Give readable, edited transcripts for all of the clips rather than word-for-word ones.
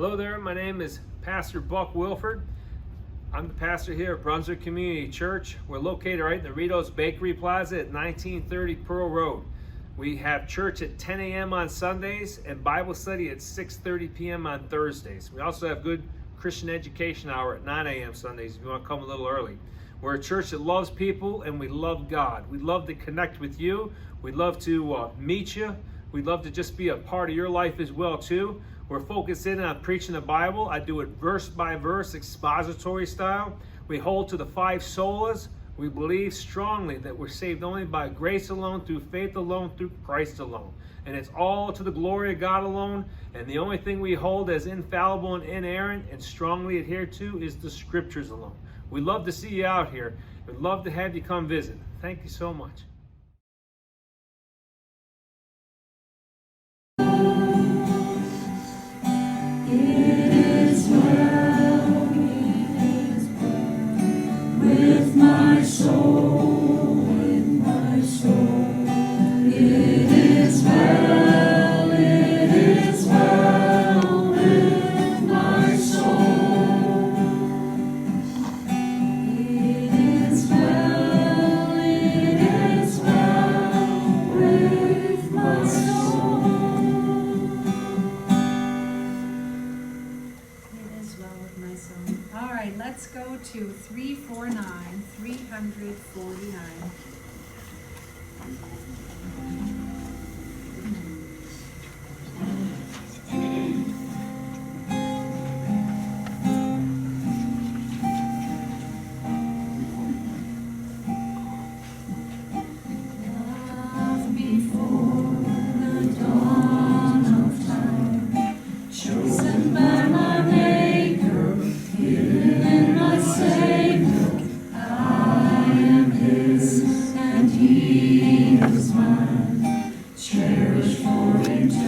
Hello there, my name is Pastor Buck Wilford. I'm the pastor here at Brunswick Community Church. We're located right in the Rito's Bakery Plaza at 1930 Pearl Road. We have church at 10 a.m. on Sundays and Bible study at 6:30 p.m. on Thursdays. We also have good Christian education hour at 9 a.m. Sundays if you want to come a little early. We're a church that loves people and we love God. We'd love to connect with you. We'd love to meet you. We'd love to just be a part of your life as well too. We're focused in on preaching the Bible. I do it verse by verse, expository style. We hold to the 5 solas. We believe strongly that we're saved only by grace alone, through faith alone, through Christ alone. And it's all to the glory of God alone. And the only thing we hold as infallible and inerrant and strongly adhere to is the scriptures alone. We'd love to see you out here. We'd love to have you come visit. Thank you so much. With my soul, with my soul, it is well, it is well with my soul. It is well, it is well with my soul. It is well with my soul. All right, let's go to 349. Love before the dawn of time, chosen by my Maker, hidden in my Savior. I am His and He is mine, cherished for eternity.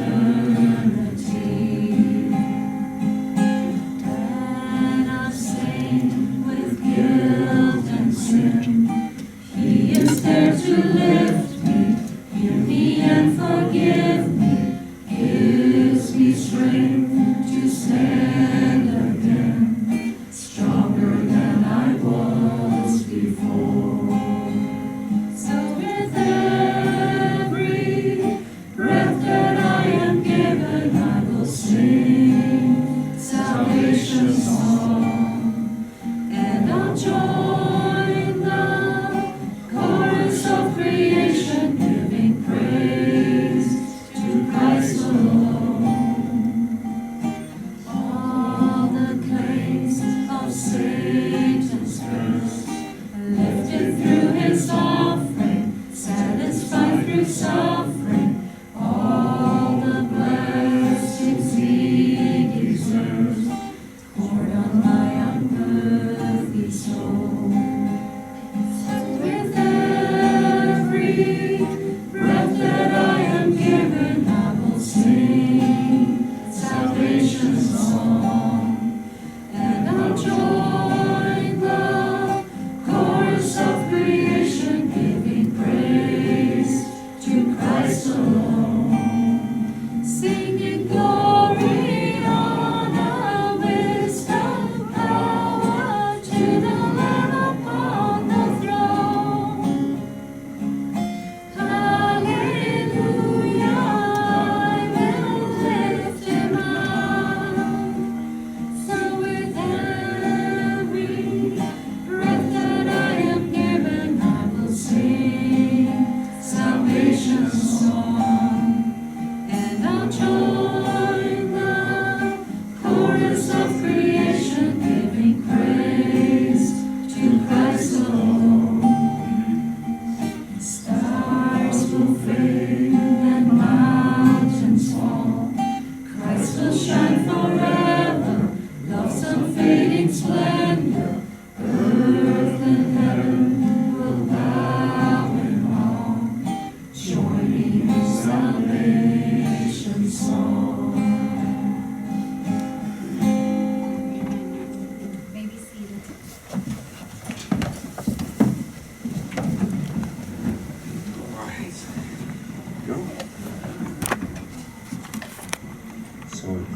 And I'm stained with guilt and sin. He is there to lift me, heal me and forgive me, gives me strength to stand again, stronger than I was before. So with every breath that I am given, I will sing salvation's song, and I'll join the chorus of creation, giving praise to Christ alone. All the claims of Satan's curse lifted through His offering, satisfied through suffering, all the blessings He deserves, poured on my unworthy soul.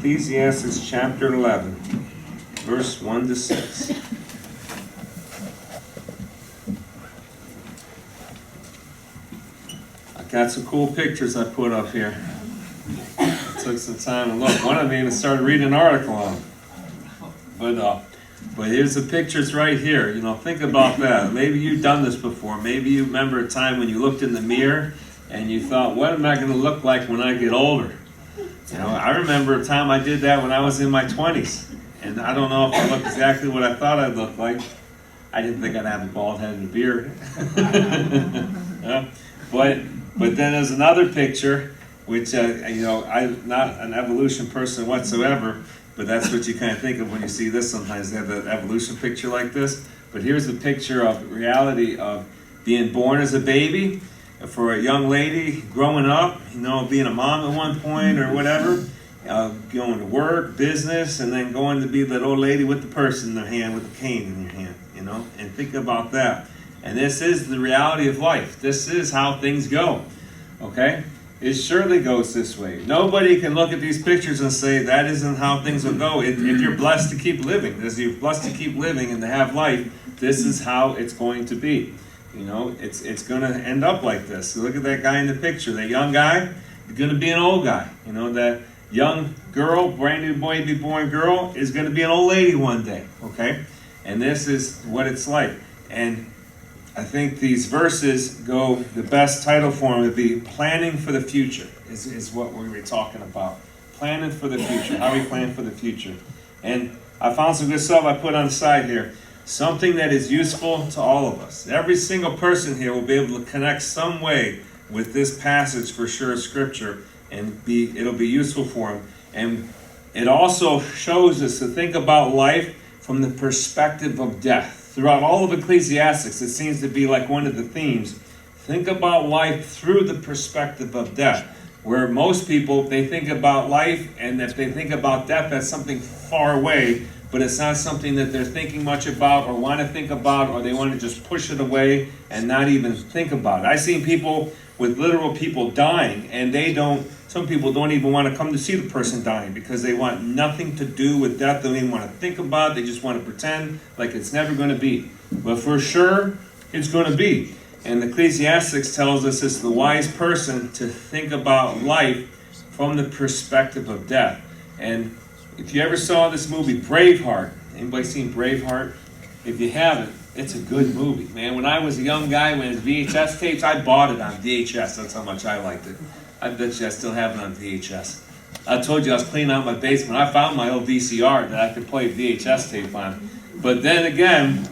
Ecclesiastes chapter 11, verse 1 to 6. I got some cool pictures I put up here. I took some time to look. One of them even started reading an article on it. But here's the pictures right here. You know, think about that. Maybe you've done this before. Maybe you remember a time when you looked in the mirror and you thought, what am I going to look like when I get older? You know, I remember a time I did that when I was in my 20s. And I don't know if I looked exactly what I thought I'd look like. I didn't think I'd have a bald head and a beard. But then there's another picture, which, you know, I'm not an evolution person whatsoever, but that's what you kind of think of when you see this sometimes. They have that evolution picture like this. But here's a picture of reality of being born as a baby for a young lady growing up, you know, being a mom at one point or whatever, going to work, business, and then going to be that old lady with the purse in their hand, with the cane in your hand, you know, and think about that. And this is the reality of life. This is how things go, okay? It surely goes this way. Nobody can look at these pictures and say that isn't how things will go. If you're blessed to keep living, if you're blessed to keep living and to have life, this is how it's going to be. You know, it's going to end up like this. So look at that guy in the picture. That young guy is going to be an old guy. You know, that young girl, brand new baby born girl, is going to be an old lady one day. Okay? And this is what it's like. And I think these verses go, the best title for them would be Planning for the Future, is what we were talking about. Planning for the future. How we plan for the future. And I found some good stuff I put on the side here. Something that is useful to all of us. Every single person here will be able to connect some way with this passage for sure of Scripture, and it'll be useful for them. And it also shows us to think about life from the perspective of death. Throughout all of Ecclesiastes, it seems to be like one of the themes. Think about life through the perspective of death. Where most people, they think about life, and if they think about death, that's something far away, but it's not something that they're thinking much about or want to think about, or they want to just push it away and not even think about it. I've seen people with literal people dying, and some people don't even want to come to see the person dying because they want nothing to do with death. They don't even want to think about it. They just want to pretend like it's never going to be. But for sure, it's going to be. And Ecclesiastes tells us it's the wise person to think about life from the perspective of death. And if you ever saw this movie, Braveheart, anybody seen Braveheart? If you haven't, it's a good movie, man. When I was a young guy, when it was VHS tapes, I bought it on VHS. That's how much I liked it. I bet you I still have it on VHS. I told you I was cleaning out my basement. I found my old VCR that I could play VHS tape on. But then again,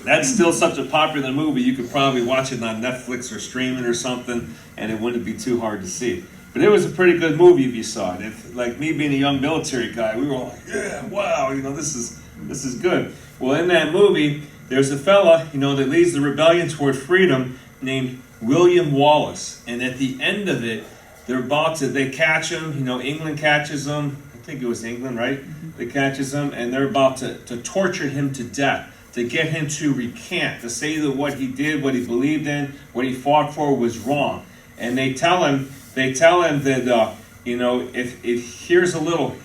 that's still such a popular movie, you could probably watch it on Netflix or stream it or something, and it wouldn't be too hard to see. But it was a pretty good movie if you saw it. If, like me being a young military guy, we were all like, yeah, wow, you know, this is good. Well, in that movie, there's a fella, you know, that leads the rebellion toward freedom named William Wallace. And at the end of it, they catch him, you know, England catches him. I think it was England, right? They catches him, and they're about to torture him to death, to get him to recant, to say that what he did, what he believed in, what he fought for was wrong. And they tell him that, you know, if here's a little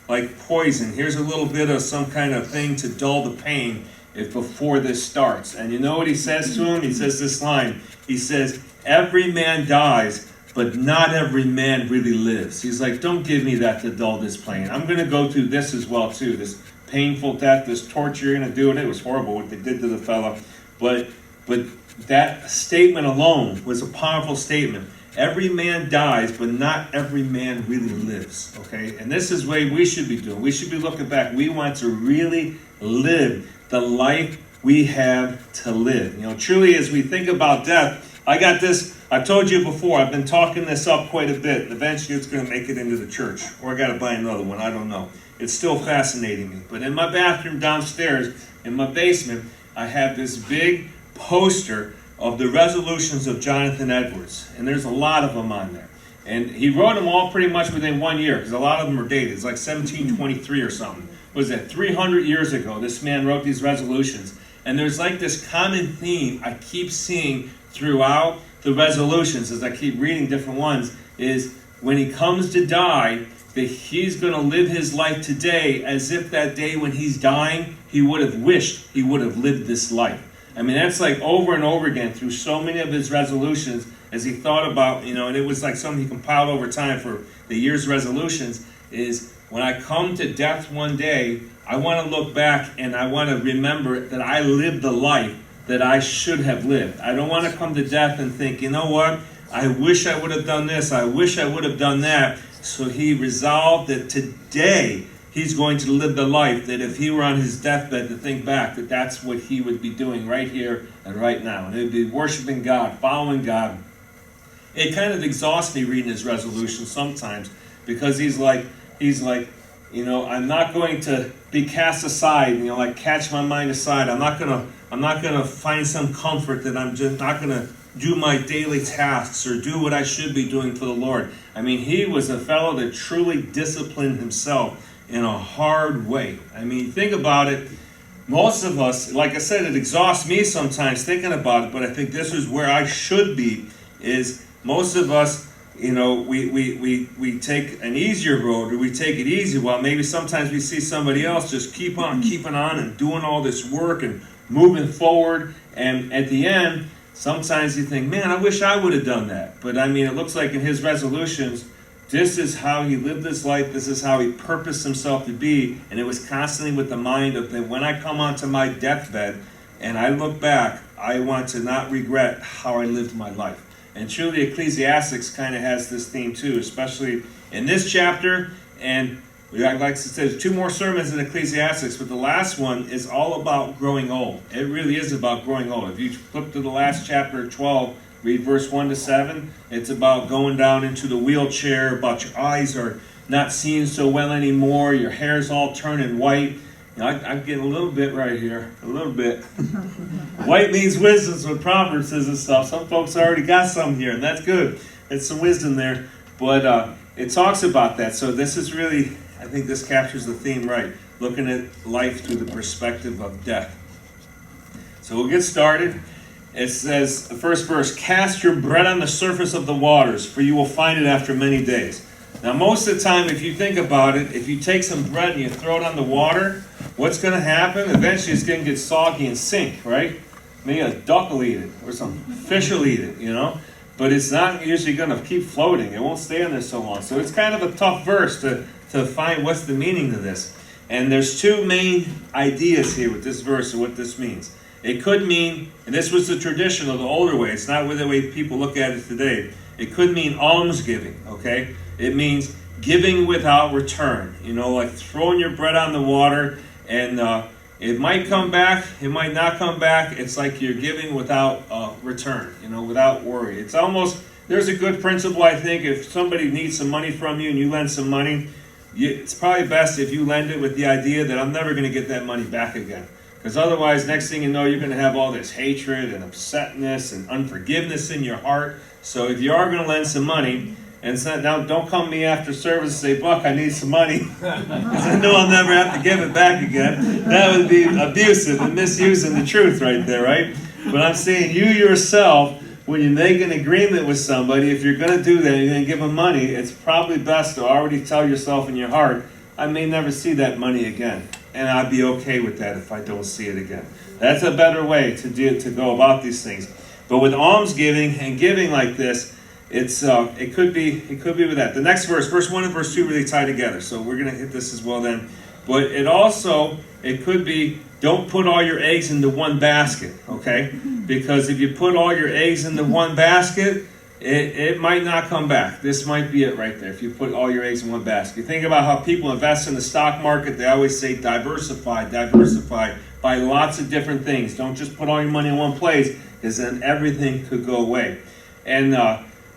like poison, here's a little bit of some kind of thing to dull the pain before this starts. And you know what he says to him? He says this line. He says, every man dies, but not every man really lives. He's like, don't give me that to dull this pain. I'm going to go through this as well, too, this painful death, this torture you're going to do. And it was horrible what they did to the fellow. But that statement alone was a powerful statement. Every man dies, but not every man really lives, okay? And this is the way we should be doing. We should be looking back. We want to really live the life we have to live. You know, truly, as we think about death, I got this. I've told you before, I've been talking this up quite a bit. Eventually, it's going to make it into the church. Or I got to buy another one. I don't know. It's still fascinating me. But in my bathroom downstairs, in my basement, I have this big poster of the resolutions of Jonathan Edwards. And there's a lot of them on there. And he wrote them all pretty much within 1 year, because a lot of them are dated. It's like 1723 or something. What was that, 300 years ago, this man wrote these resolutions. And there's like this common theme I keep seeing throughout the resolutions, as I keep reading different ones, is when he comes to die, that he's going to live his life today as if that day when he's dying, he would have wished he would have lived this life. I mean, that's like over and over again through so many of his resolutions as he thought about, and it was like something he compiled over time for the year's resolutions, is when I come to death one day, I want to look back and I want to remember that I lived the life that I should have lived. I don't want to come to death and think, you know what, I wish I would have done this, I wish I would have done that. So he resolved that today he's going to live the life that if he were on his deathbed to think back, that that's what he would be doing right here and right now. And it would be worshiping God, following God. It kind of exhausts me reading his resolution sometimes because he's like, I'm not going to be cast aside, like catch my mind aside. I'm not gonna find some comfort that I'm just not gonna do my daily tasks or do what I should be doing for the Lord. I mean, he was a fellow that truly disciplined himself in a hard way. I mean, think about it. Most of us, like I said, it exhausts me sometimes thinking about it, but I think this is where I should be, is most of us, we take an easier road, or we take it easy, while maybe sometimes we see somebody else just keep on keeping on and doing all this work and moving forward, and at the end, sometimes you think, man, I wish I would have done that. But I mean, it looks like in his resolutions, this is how he lived his life, this is how he purposed himself to be, and it was constantly with the mind of that when I come onto my deathbed and I look back, I want to not regret how I lived my life. And truly, Ecclesiastes kind of has this theme too, especially in this chapter. And like I said, there's 2 more sermons in Ecclesiastes, but the last one is all about growing old. It really is about growing old. If you flip to the last chapter, 12, read verse 1 to 7, it's about going down into the wheelchair, about your eyes are not seeing so well anymore, your hair's all turning white. I'm getting a little bit right here, a little bit. White means wisdom, is what Proverbs says and stuff. Some folks already got some here, and that's good. It's some wisdom there. But it talks about that. So this is really, I think this captures the theme right, looking at life through the perspective of death. So we'll get started. It says, the first verse, cast your bread on the surface of the waters, for you will find it after many days. Now, most of the time, if you think about it, if you take some bread and you throw it on the water, what's going to happen? Eventually, it's going to get soggy and sink, right? Maybe a duck will eat it, or some fish will eat it, But it's not usually going to keep floating. It won't stay in there so long. So it's kind of a tough verse to find what's the meaning of this. And there's 2 main ideas here with this verse and what this means. It could mean, and this was the tradition of the older way, it's not the way people look at it today. It could mean almsgiving, okay? It means giving without return. Like throwing your bread on the water, and it might come back, it might not come back. It's like you're giving without return, without worry. It's almost, there's a good principle, I think. If somebody needs some money from you and you lend some money, it's probably best if you lend it with the idea that I'm never going to get that money back again. Because otherwise, next thing you know, you're going to have all this hatred and upsetness and unforgiveness in your heart. So if you are going to lend some money, and now don't come to me after service and say, Buck, I need some money, because I know I'll never have to give it back again. That would be abusive and misusing the truth right there, right? But I'm saying you yourself, when you make an agreement with somebody, if you're going to do that, you're going to give them money, it's probably best to already tell yourself in your heart, I may never see that money again. And I'd be okay with that if I don't see it again. That's a better way to go about these things. But with almsgiving and giving like this, it could be with that. The next verse 1 and verse 2 really tie together. So we're going to hit this as well then. But it could be, don't put all your eggs into one basket, okay? Because if you put all your eggs into one basket, it might not come back. This might be it right there, if you put all your eggs in one basket. You think about how people invest in the stock market, they always say diversify, buy lots of different things. Don't just put all your money in one place, because then everything could go away. And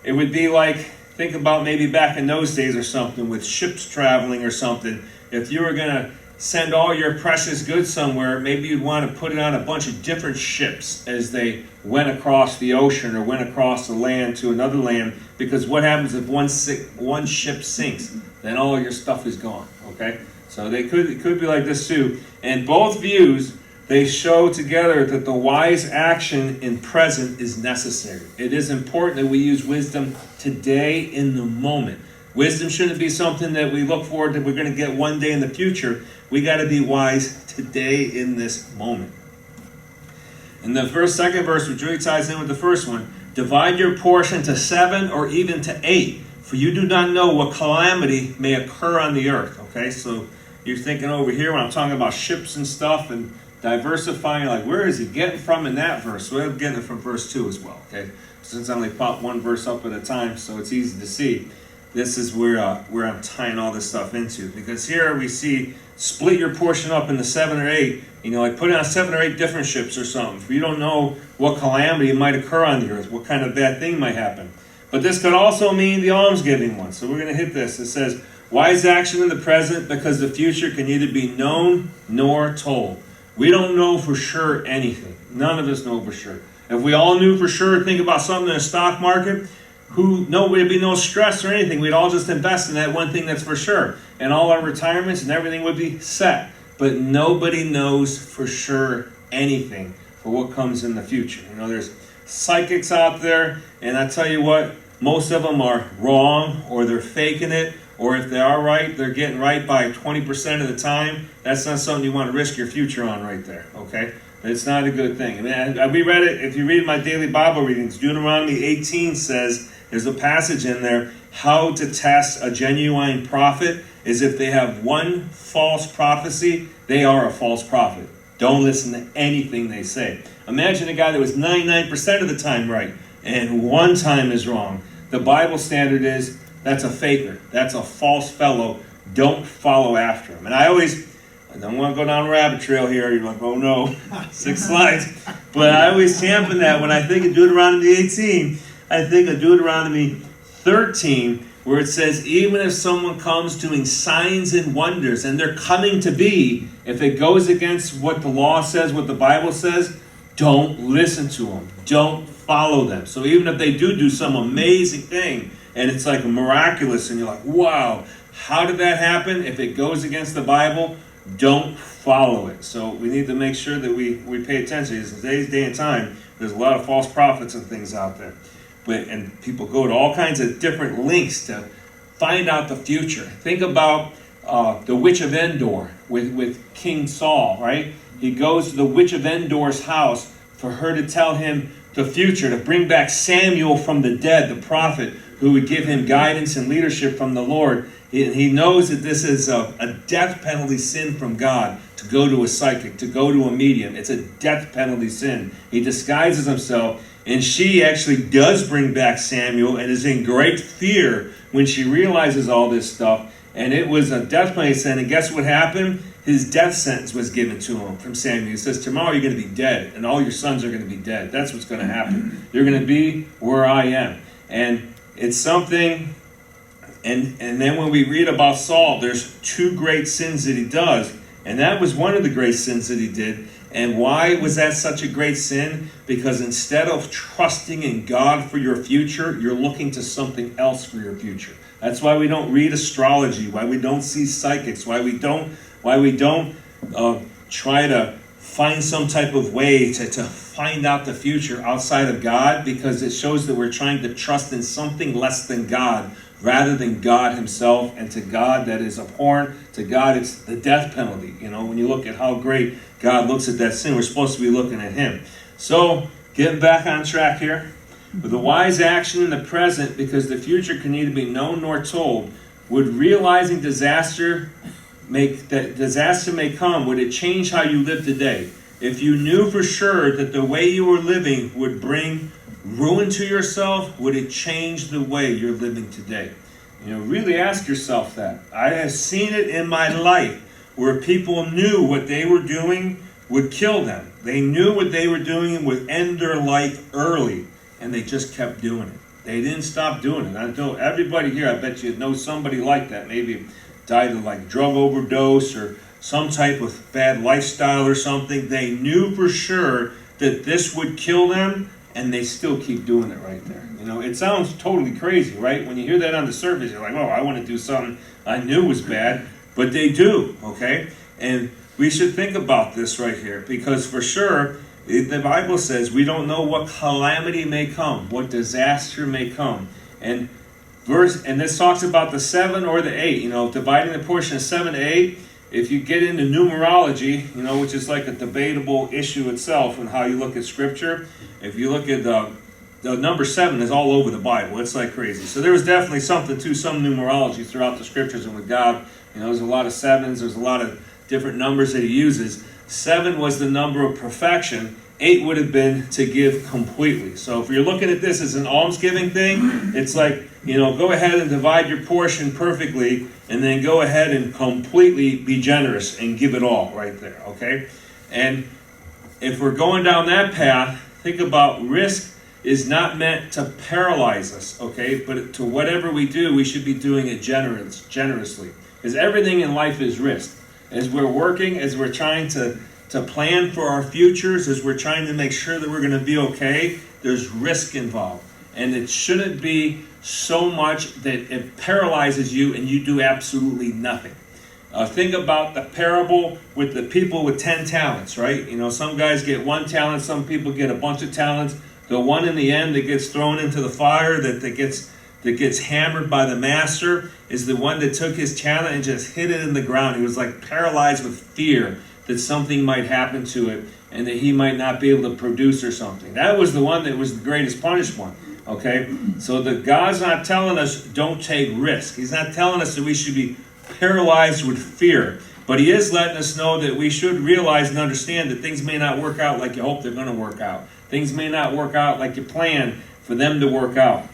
it would be like, think about maybe back in those days or something, with ships traveling or something. If you were going to send all your precious goods somewhere, maybe you'd want to put it on a bunch of different ships as they went across the ocean or went across the land to another land, because what happens if one ship sinks? Then all your stuff is gone, okay? So it could be like this too. And both views, they show together that the wise action in present is necessary. It is important that we use wisdom today in the moment. Wisdom shouldn't be something that we look forward that we're going to get one day in the future. We got to be wise today in this moment. In the second verse, which really ties in with the first one, divide your portion to 7 or even to 8, for you do not know what calamity may occur on the earth. Okay, so you're thinking over here when I'm talking about ships and stuff and diversifying, like where is he getting from in that verse? Well, I'm getting it from verse 2 as well. Okay, since I only pop one verse up at a time, so it's easy to see. This is where I'm tying all this stuff into, because here we see split your portion up into 7 or 8. Like put it on 7 or 8 different ships or something. If you don't know what calamity might occur on the earth, what kind of bad thing might happen. But this could also mean the almsgiving one. So we're going to hit this. It says, wise action in the present, because the future can neither be known nor told. We don't know for sure anything. None of us know for sure. If we all knew for sure, think about something in the stock market, there'd be no stress or anything. We'd all just invest in that one thing that's for sure. And all our retirements and everything would be set. But nobody knows for sure anything for what comes in the future. There's psychics out there, and I tell you what, most of them are wrong, or they're faking it, or if they are right, they're getting right by 20% of the time. That's not something you want to risk your future on right there, okay? It's not a good thing. We read it, if you read my daily Bible readings, Deuteronomy 18 says, there's a passage in there, how to test a genuine prophet is if they have one false prophecy, they are a false prophet. Don't listen to anything they say. Imagine a guy that was 99% of the time right and one time is wrong. The Bible standard is that's a faker. That's a false fellow. Don't follow after him. And I don't want to go down a rabbit trail here. You're like, oh no, 6 slides. But I always champion that when I think of Deuteronomy 18, I think of Deuteronomy 13, where it says, even if someone comes doing signs and wonders, and they're coming to be, if it goes against what the law says, what the Bible says, don't listen to them. Don't follow them. So even if they do some amazing thing, and it's like miraculous, and you're like, wow, how did that happen? If it goes against the Bible, don't follow it. So we need to make sure that we pay attention. In today's day and time, there's a lot of false prophets and things out there. And people go to all kinds of different links to find out the future. Think about the Witch of Endor with King Saul, right? He goes to the Witch of Endor's house for her to tell him the future, to bring back Samuel from the dead, the prophet, who would give him guidance and leadership from the Lord. He knows that this is a death penalty sin from God, to go to a psychic, to go to a medium. It's a death penalty sin. He disguises himself, and she actually does bring back Samuel and is in great fear when she realizes all this stuff. And it was a death penalty sin. And guess what happened? His death sentence was given to him from Samuel. He says, tomorrow you're going to be dead, and all your sons are going to be dead. That's what's going to happen. You're going to be where I am. And it's something... And then when we read about Saul, there's 2 great sins that he does. And that was one of the great sins that he did. And why was that such a great sin? Because instead of trusting in God for your future, you're looking to something else for your future. That's why we don't read astrology, why we don't see psychics, why we don't try to find some type of way to find out the future outside of God, because it shows that we're trying to trust in something less than God, rather than God himself, and to God that is abhorrent. To God, it's the death penalty. When you look at how great God looks at that sin, we're supposed to be looking at him. So, getting back on track here. With a wise action in the present, because the future can neither be known nor told, would realizing disaster may come, would it change how you live today? If you knew for sure that the way you were living would bring ruin to yourself, would it change the way you're living today? Really ask yourself that. I have seen it in my life where people knew what they were doing would kill them. They knew what they were doing would end their life early, and they just kept doing it. They didn't stop doing it. I know everybody here, I bet you know somebody like that. Maybe died of drug overdose or some type of bad lifestyle or something. They knew for sure that this would kill them, and they still keep doing it right there. It sounds totally crazy, right? When you hear that on the surface, you're like, oh, I want to do something I knew was bad. But they do, okay? And we should think about this right here, because for sure, the Bible says we don't know what calamity may come, what disaster may come. And and this talks about the 7 or the 8, dividing the portion of 7 to 8. If you get into numerology, which is like a debatable issue itself and how you look at scripture, if you look at the number 7 is all over the Bible. It's like crazy. So there was definitely something to some numerology throughout the scriptures, and with God, there's a lot of 7s, there's a lot of different numbers that he uses. 7 was the number of perfection. 8 would have been to give completely. So if you're looking at this as an almsgiving thing, it's like, go ahead and divide your portion perfectly, and then go ahead and completely be generous and give it all right there, okay? And if we're going down that path, think about risk is not meant to paralyze us, okay? But to whatever we do, we should be doing it generously. Because everything in life is risk. As we're working, as we're trying to plan for our futures, as we're trying to make sure that we're going to be okay, there's risk involved. And it shouldn't be so much that it paralyzes you and you do absolutely nothing. Think about the parable with the people with 10 talents, right? Some guys get 1 talent, some people get a bunch of talents. The one in the end that gets thrown into the fire, that gets hammered by the master, is the one that took his talent and just hit it in the ground. He was like paralyzed with fear that something might happen to it and that he might not be able to produce or something. That was the one that was the greatest punished one. Okay? So God's not telling us don't take risk. He's not telling us that we should be paralyzed with fear. But he is letting us know that we should realize and understand that things may not work out like you hope they're going to work out. Things may not work out like you plan for them to work out.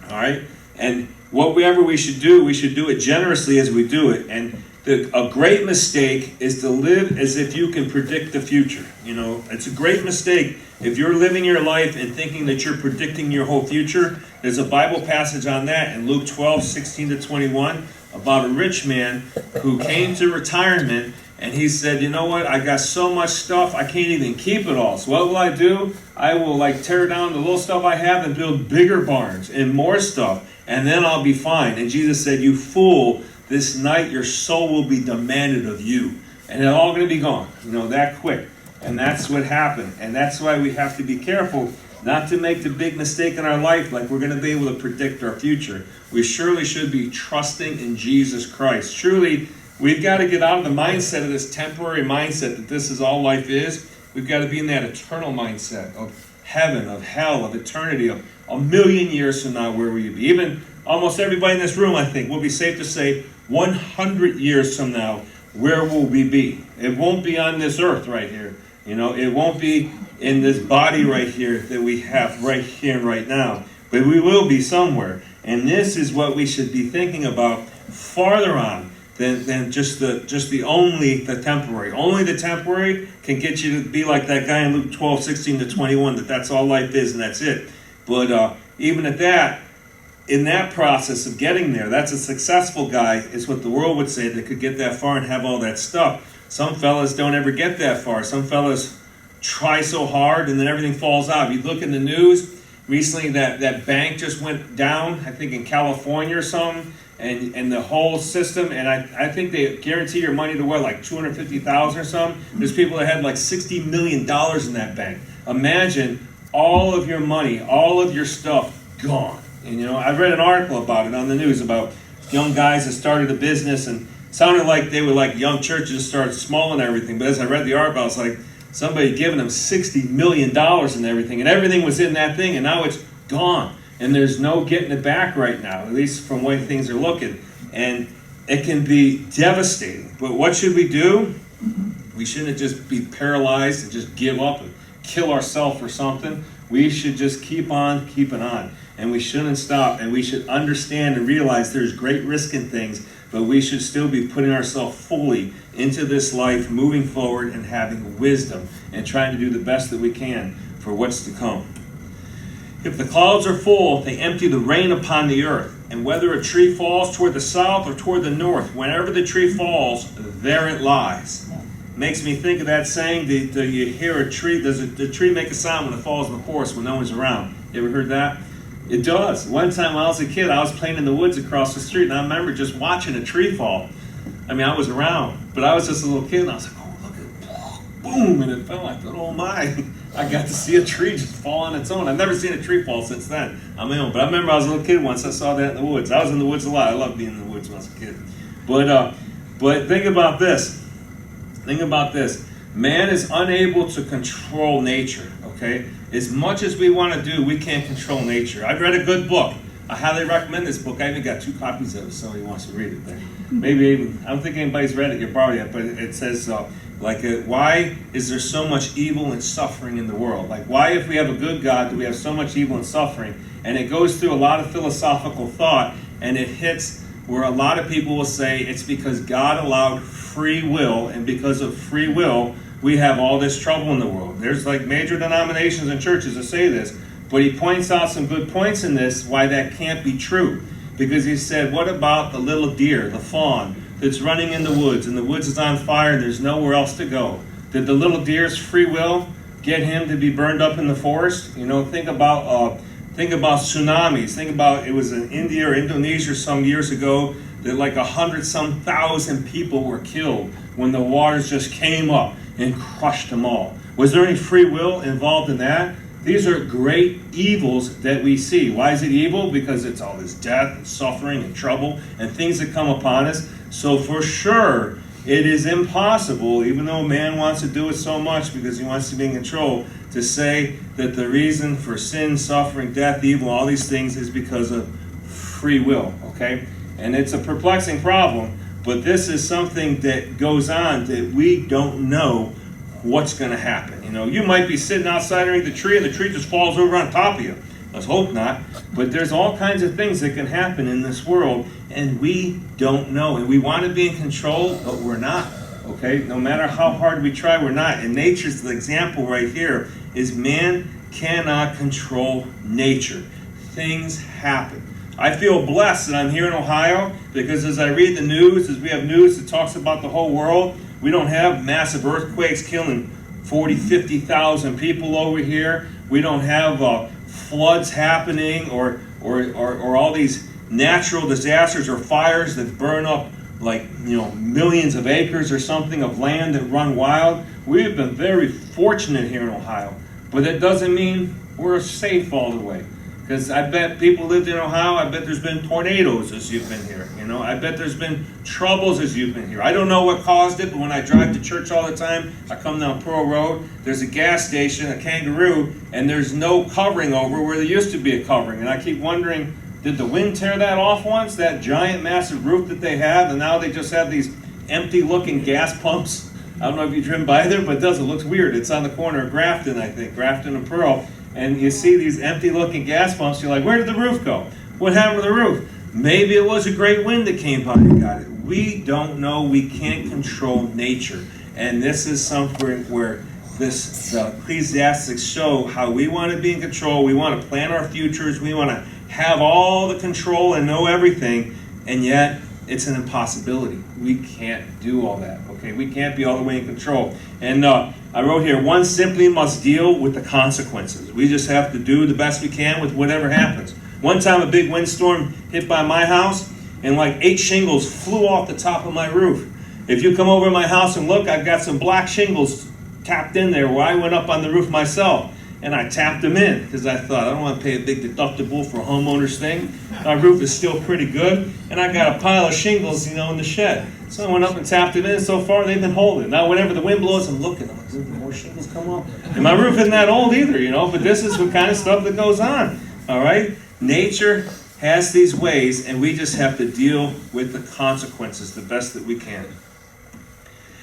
All right? And whatever we should do it generously as we do it. And a great mistake is to live as if you can predict the future. It's a great mistake if you're living your life and thinking that you're predicting your whole future. There's a Bible passage on that in Luke 12:16-21 about a rich man who came to retirement, and he said, you know what, I got so much stuff, I can't even keep it all. So what will I do? I will tear down the little stuff I have and build bigger barns and more stuff, and then I'll be fine. And Jesus said, you fool, this night your soul will be demanded of you. And it's all going to be gone, that quick. And that's what happened. And that's why we have to be careful not to make the big mistake in our life like we're going to be able to predict our future. We surely should be trusting in Jesus Christ. Surely, we've got to get out of the mindset of this temporary mindset that this is all life is. We've got to be in that eternal mindset of heaven, of hell, of eternity, of a million years from now, where will you be? Even almost everybody in this room, I think, will be safe to say 100 years from now, where will we be? It won't be on this earth right here. It won't be in this body right here that we have right here and right now. But we will be somewhere. And this is what we should be thinking about farther on than just the temporary. Only the temporary can get you to be like that guy in Luke 12:16-21, that's all life is and that's it. But even at that, in that process of getting there, that's a successful guy, is what the world would say, that could get that far and have all that stuff. Some fellas don't ever get that far. Some fellas try so hard and then everything falls out. You look in the news, recently that bank just went down, I think in California or something, and the whole system, and I think they guarantee your money to what, like $250,000 or something? There's people that had like $60 million in that bank. Imagine all of your money, all of your stuff gone. And I read an article about it on the news about young guys that started a business, and sounded like they were like young churches started small and everything. But as I read the article, I was like, somebody giving them $60 million and everything was in that thing, and now it's gone. And there's no getting it back right now, at least from the way things are looking. And it can be devastating. But what should we do? We shouldn't just be paralyzed and just give up and kill ourselves or something. We should just keep on keeping on. And we shouldn't stop. And we should understand and realize there's great risk in things, but we should still be putting ourselves fully into this life, moving forward and having wisdom and trying to do the best that we can for what's to come. If the clouds are full, they empty the rain upon the earth. And whether a tree falls toward the south or toward the north, whenever the tree falls, there it lies. Makes me think of that saying, do you hear a tree? Does the tree make a sound when it falls in the forest when no one's around? You ever heard that? It does. One time when I was a kid, I was playing in the woods across the street, and I remember just watching a tree fall. I mean, I was around, but I was just a little kid, and I was like, oh, look at it, boom, and it fell. I thought, oh my. I got to see a tree just fall on its own. I've never seen a tree fall since then on my own. But I remember I was a little kid once. I saw that in the woods. I was in the woods a lot. I loved being in the woods when I was a kid. But think about this. Think about this. Man is unable to control nature, okay? As much as we want to do, we can't control nature. I've read a good book. I highly recommend this book. I even got 2 copies of it if somebody wants to read it there. Maybe even, I don't think anybody's read it, you borrowed it, but it says, why is there so much evil and suffering in the world? Like, why, if we have a good God, do we have so much evil and suffering? And it goes through a lot of philosophical thought, and it hits where a lot of people will say it's because God allowed free will, and because of free will, we have all this trouble in the world. There's like major denominations and churches that say this, but he points out some good points in this why that can't be true. Because he said, what about the little deer, the fawn, that's running in the woods, and the woods is on fire and there's nowhere else to go? Did the little deer's free will get him to be burned up in the forest? You know, think about tsunamis. Think about, it was in India or Indonesia some years ago that like 100-some thousand people were killed when the waters just came up and crushed them all. Was there any free will involved in that? These are great evils that we see. Why is it evil? Because it's all this death and suffering and trouble and things that come upon us. So for sure, it is impossible, even though man wants to do it so much because he wants to be in control, to say that the reason for sin, suffering, death, evil, all these things is because of free will, okay? And it's a perplexing problem, but this is something that goes on that we don't know what's going to happen. You know, you might be sitting outside underneath the tree and the tree just falls over on top of you. Let's hope not. But there's all kinds of things that can happen in this world, and we don't know. And we want to be in control, but we're not. Okay? No matter how hard we try, we're not. And nature's the example right here is man cannot control nature. Things happen. I feel blessed that I'm here in Ohio because as I read the news, as we have news that talks about the whole world, we don't have massive earthquakes killing 40, 50,000 people over here. We don't have floods happening or all these natural disasters or fires that burn up like, you know, millions of acres or something of land that run wild. We have been very fortunate here in Ohio, but that doesn't mean we're safe all the way. Because I bet people lived in Ohio, I bet there's been tornadoes as you've been here. You know, I bet there's been troubles as you've been here. I don't know what caused it, but when I drive to church all the time, I come down Pearl Road, there's a gas station, a Kangaroo, and there's no covering over where there used to be a covering. And I keep wondering, did the wind tear that off once, that giant massive roof that they have, and now they just have these empty looking gas pumps? I don't know if you've driven by there, but it does. It looks weird. It's on the corner of Grafton, I think, Grafton and Pearl. And you see these empty-looking gas pumps. You're like, where did the roof go? What happened to the roof? Maybe it was a great wind that came by and got it. We don't know. We can't control nature. And this is something where the Ecclesiastes show how we want to be in control. We want to plan our futures. We want to have all the control and know everything. And yet, it's an impossibility. We can't do all that. Okay, we can't be all the way in control. And I wrote here, one simply must deal with the consequences. We just have to do the best we can with whatever happens. One time a big windstorm hit by my house and like 8 shingles flew off the top of my roof. If you come over to my house and look, I've got some black shingles tapped in there where I went up on the roof myself. And I tapped them in because I thought, I don't want to pay a big deductible for a homeowner's thing. My roof is still pretty good. And I got a pile of shingles, you know, in the shed. So I went up and tapped them in. So far, they've been holding. Now, whenever the wind blows, I'm looking. I'm like, is there more shingles come off? And my roof isn't that old either, you know. But this is the kind of stuff that goes on, all right? Nature has these ways, and we just have to deal with the consequences the best that we can.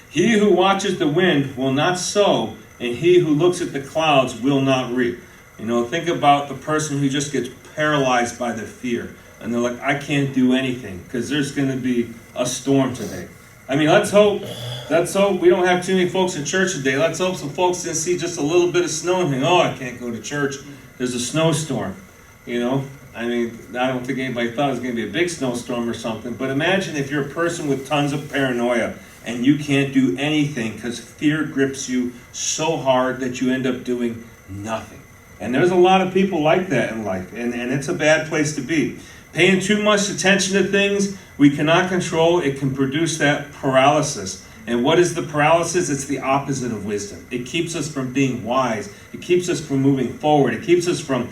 He who watches the wind will not sow, and he who looks at the clouds will not reap. You know, think about the person who just gets paralyzed by the fear. And they're like, I can't do anything because there's going to be a storm today. I mean, let's hope we don't have too many folks in church today. Let's hope some folks can see just a little bit of snow and think, oh, I can't go to church. There's a snowstorm. You know, I mean, I don't think anybody thought it was going to be a big snowstorm or something. But imagine if you're a person with tons of paranoia and you can't do anything because fear grips you so hard that you end up doing nothing. And there's a lot of people like that in life, and it's a bad place to be. Paying too much attention to things we cannot control, it can produce that paralysis. And what is the paralysis? It's the opposite of wisdom. It keeps us from being wise. It keeps us from moving forward. It keeps us from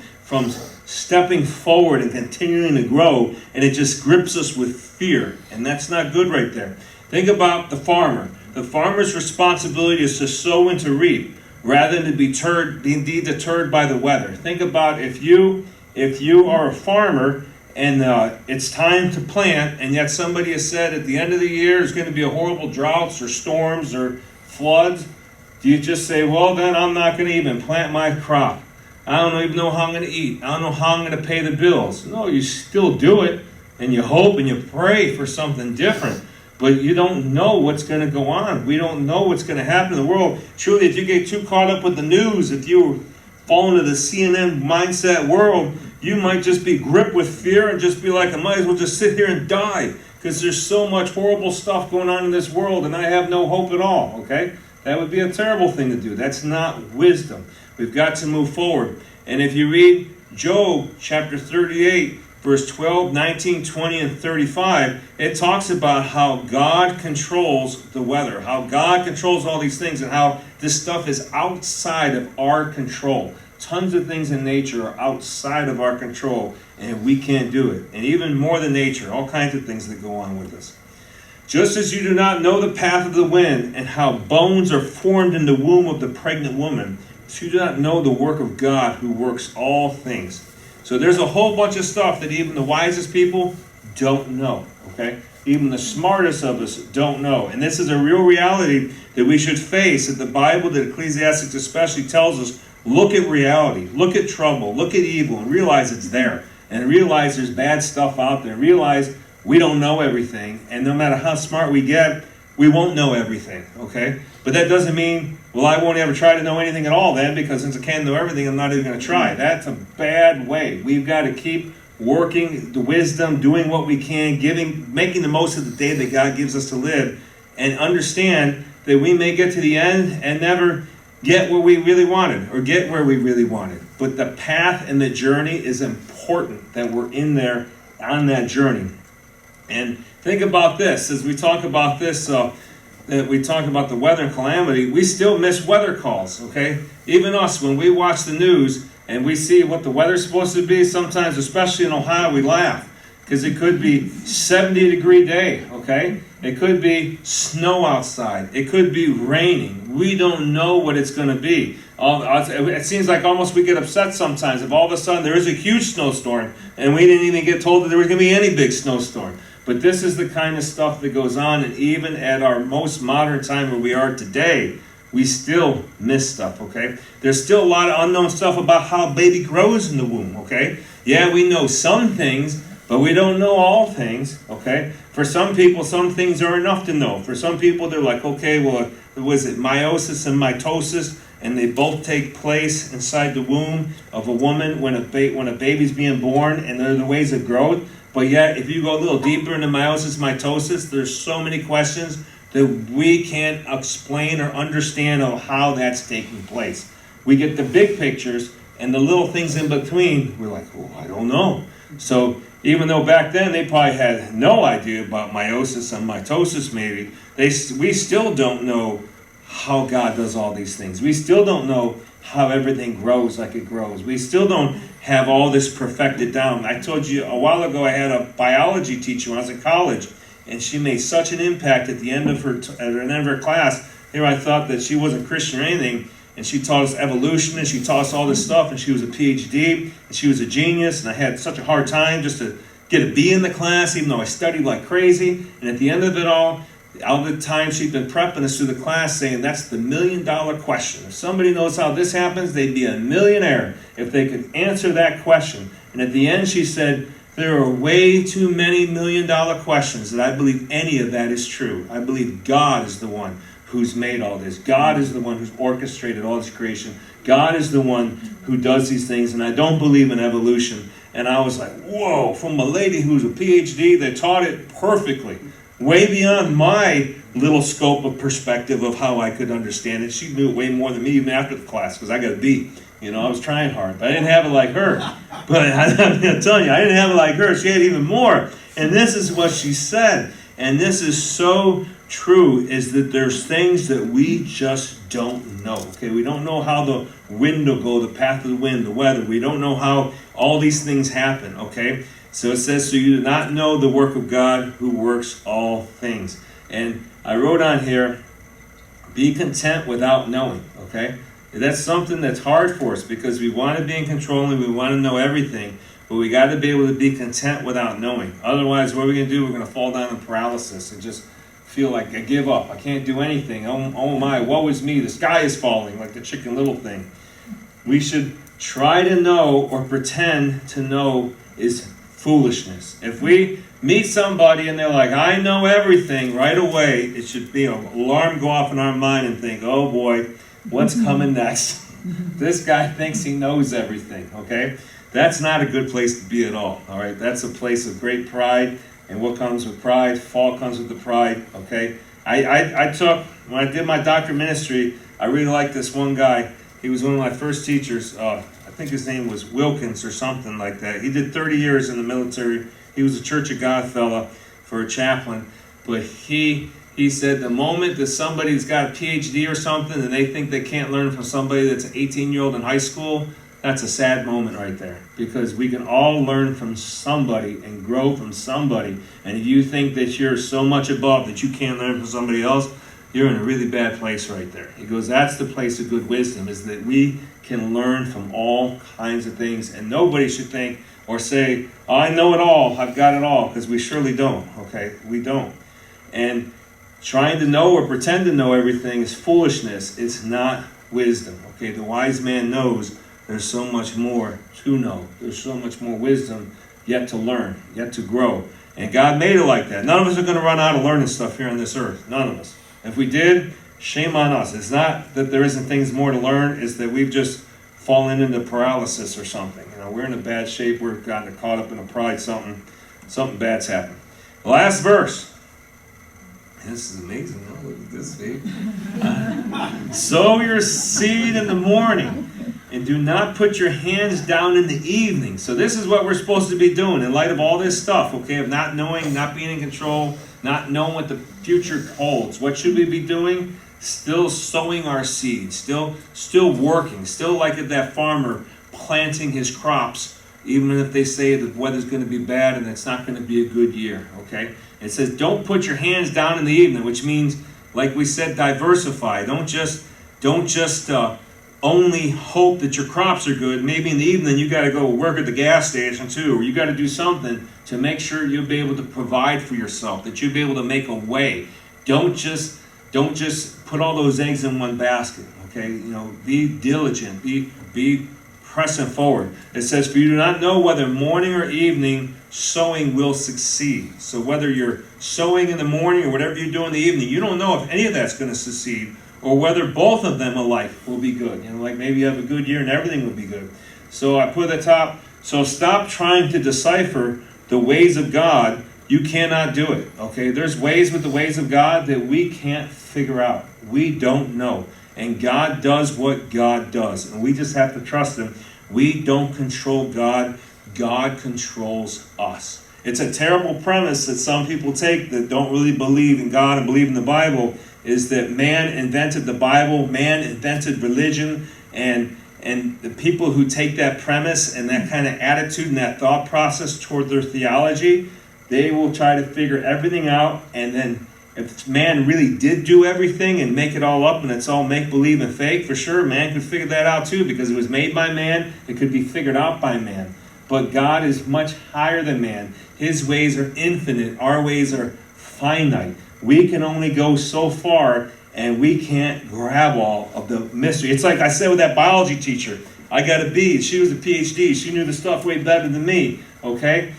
stepping forward and continuing to grow. And it just grips us with fear. And that's not good right there. Think about the farmer. The farmer's responsibility is to sow and to reap, rather than to be deterred by the weather. Think about if you are a farmer and it's time to plant, and yet somebody has said at the end of the year there's going to be a horrible droughts or storms or floods. Do you just say, well, then I'm not going to even plant my crop? I don't even know how I'm going to eat. I don't know how I'm going to pay the bills. No, you still do it, and you hope and you pray for something different. But you don't know what's going to go on. We don't know what's going to happen in the world. Truly, if you get too caught up with the news, if you fall into the CNN mindset world, you might just be gripped with fear and just be like, I might as well just sit here and die, because there's so much horrible stuff going on in this world and I have no hope at all, okay? That would be a terrible thing to do. That's not wisdom. We've got to move forward. And if you read Job chapter 38, verse 12, 19, 20, and 35, it talks about how God controls the weather, how God controls all these things, and how this stuff is outside of our control. Tons of things in nature are outside of our control, and we can't do it. And even more than nature, all kinds of things that go on with us. Just as you do not know the path of the wind, and how bones are formed in the womb of the pregnant woman, so you do not know the work of God who works all things. So there's a whole bunch of stuff that even the wisest people don't know, okay? Even the smartest of us don't know. And this is a real reality that we should face, that the Bible, that Ecclesiastes especially, tells us, look at reality, look at trouble, look at evil, and realize it's there. And realize there's bad stuff out there. Realize we don't know everything. And no matter how smart we get, we won't know everything, okay? But that doesn't mean, well, I won't ever try to know anything at all then, because since I can't know everything, I'm not even going to try. That's a bad way. We've got to keep working the wisdom, doing what we can, making the most of the day that God gives us to live, and understand that we may get to the end and never get what we really wanted or get where we really wanted. But the path and the journey is important, that we're in there on that journey. And think about this, as we talk about this, that we talk about the weather and calamity, we still miss weather calls, okay? Even us, when we watch the news and we see what the weather's supposed to be, sometimes, especially in Ohio, we laugh. Because it could be 70-degree day, okay? It could be snow outside. It could be raining. We don't know what it's going to be. It seems like almost we get upset sometimes if all of a sudden there is a huge snowstorm and we didn't even get told that there was going to be any big snowstorm. But this is the kind of stuff that goes on, and even at our most modern time where we are today, we still miss stuff, okay? There's still a lot of unknown stuff about how a baby grows in the womb, okay? Yeah, we know some things, but we don't know all things, okay? For some people, some things are enough to know. For some people, they're like, okay, well, was it meiosis and mitosis? And they both take place inside the womb of a woman when a baby's being born, and they're the ways of growth. But yet, if you go a little deeper into meiosis, mitosis, there's so many questions that we can't explain or understand of how that's taking place. We get the big pictures, and the little things in between, we're like, oh, I don't know. So even though back then they probably had no idea about meiosis and mitosis maybe, we still don't know how God does all these things. We still don't know how everything grows like it grows. We still don't have all this perfected down. I told you a while ago I had a biology teacher when I was in college, and she made such an impact at the end of her class. Here I thought that she wasn't Christian or anything, and she taught us evolution, and she taught us all this stuff, and she was a PhD, and she was a genius, and I had such a hard time just to get a B in the class, even though I studied like crazy. And at the end of it all the time she'd been prepping us through the class, saying that's the $1 million question. If somebody knows how this happens, they'd be a millionaire if they could answer that question. And at the end she said, there are way too many $1 million questions that I believe any of that is true. I believe God is the one who's made all this. God is the one who's orchestrated all this creation. God is the one who does these things, and I don't believe in evolution. And I was like, whoa, from a lady who's a PhD that taught it perfectly, way beyond my little scope of perspective of how I could understand it. She knew way more than me even after the class, because I got a B. I was trying hard, but I didn't have it like her. But I'm telling you, I didn't have it like her. She had even more. And this is what she said. And this is so true is that there's things that we just don't know. Okay, we don't know how the wind will go, the path of the wind, the weather. We don't know how all these things happen. Okay, so it says, so you do not know the work of God who works all things. And I wrote on here, be content without knowing. Okay, that's something that's hard for us because we want to be in control and we want to know everything. But we got to be able to be content without knowing. Otherwise, what are we going to do? We're going to fall down in paralysis and just feel like I give up. I can't do anything. Oh my, woe is me. The sky is falling, like the Chicken Little thing. We should try to know or pretend to know is foolishness. If we meet somebody and they're like, I know everything, right away, it should be an alarm go off in our mind and think, oh boy, what's coming next? This guy thinks he knows everything, okay? That's not a good place to be at all right? That's a place of great pride. And what comes with pride? Fall comes with the pride, okay? I took, when I did my doctorate ministry, I really liked this one guy. He was one of my first teachers. I think his name was Wilkins or something like that. He did 30 years in the military. He was a Church of God fella for a chaplain. But he said the moment that somebody's got a PhD or something and they think they can't learn from somebody that's an 18-year-old in high school, that's a sad moment right there, because we can all learn from somebody and grow from somebody. And if you think that you're so much above that you can't learn from somebody else, you're in a really bad place right there. He goes, that's the place of good wisdom, is that we can learn from all kinds of things. And nobody should think or say, oh, I know it all, I've got it all, because we surely don't, okay? We don't. And trying to know or pretend to know everything is foolishness. It's not wisdom, okay? The wise man knows there's so much more to know. There's so much more wisdom yet to learn, yet to grow. And God made it like that. None of us are going to run out of learning stuff here on this earth. None of us. If we did, shame on us. It's not that there isn't things more to learn. It's that we've just fallen into paralysis or something. You know, we're in a bad shape. We've gotten caught up in a pride. Something bad's happened. The last verse. This is amazing. Oh, look at this, babe. Sow your seed in the morning, and do not put your hands down in the evening. So this is what we're supposed to be doing in light of all this stuff, okay, of not knowing, not being in control, not knowing what the future holds. What should we be doing? Still sowing our seeds, still working, still like that farmer planting his crops, even if they say the weather's going to be bad and it's not going to be a good year, okay? It says don't put your hands down in the evening, which means, like we said, diversify. Don't just only hope that your crops are good. Maybe in the evening you got to go work at the gas station too, or you got to do something to make sure you'll be able to provide for yourself, that you'll be able to make a way. Don't just put all those eggs in one basket, okay? You know, be diligent, be pressing forward. It says, for you do not know whether morning or evening sowing will succeed. So whether you're sowing in the morning or whatever you do in the evening, you don't know if any of that's going to succeed, or whether both of them alike will be good. You know, like maybe you have a good year and everything will be good. So I put at the top, so stop trying to decipher the ways of God. You cannot do it, okay? There's ways with the ways of God that we can't figure out. We don't know. And God does what God does. And we just have to trust Him. We don't control God. God controls us. It's a terrible premise that some people take that don't really believe in God and believe in the Bible, is that man invented the Bible, man invented religion, and the people who take that premise and that kind of attitude and that thought process toward their theology, they will try to figure everything out, and then if man really did do everything and make it all up and it's all make-believe and fake, for sure, man could figure that out too, because it was made by man, it could be figured out by man. But God is much higher than man. His ways are infinite. Our ways are finite. We can only go so far, and we can't grab all of the mystery. It's like I said with that biology teacher. I got a B. She was a PhD. She knew the stuff way better than me, okay?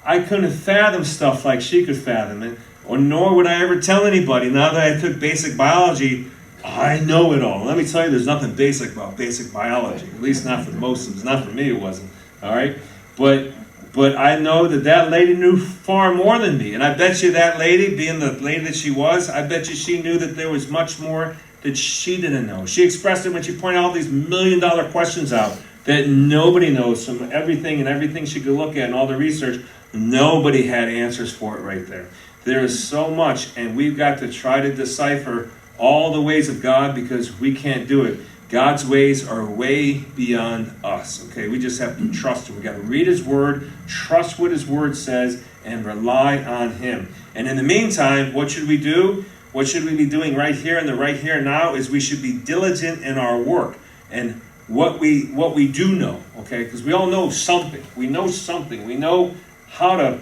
I couldn't fathom stuff like she could fathom it, or nor would I ever tell anybody. Now that I took basic biology, I know it all. Let me tell you, there's nothing basic about basic biology. At least not for most of us. Not for me, it wasn't. All right? But I know that lady knew far more than me. And I bet you that lady, being the lady that she was, I bet you she knew that there was much more that she didn't know. She expressed it when she pointed all these million-dollar questions out that nobody knows, from everything and everything she could look at and all the research. Nobody had answers for it right there. There is so much, and we've got to try to decipher all the ways of God because we can't do it. God's ways are way beyond us, okay? We just have to trust Him. We've got to read His Word, trust what His Word says, and rely on Him. And in the meantime, what should we do? What should we be doing right here in the right here now is we should be diligent in our work. And what we do know, okay? Because we all know something. We know something. We know how to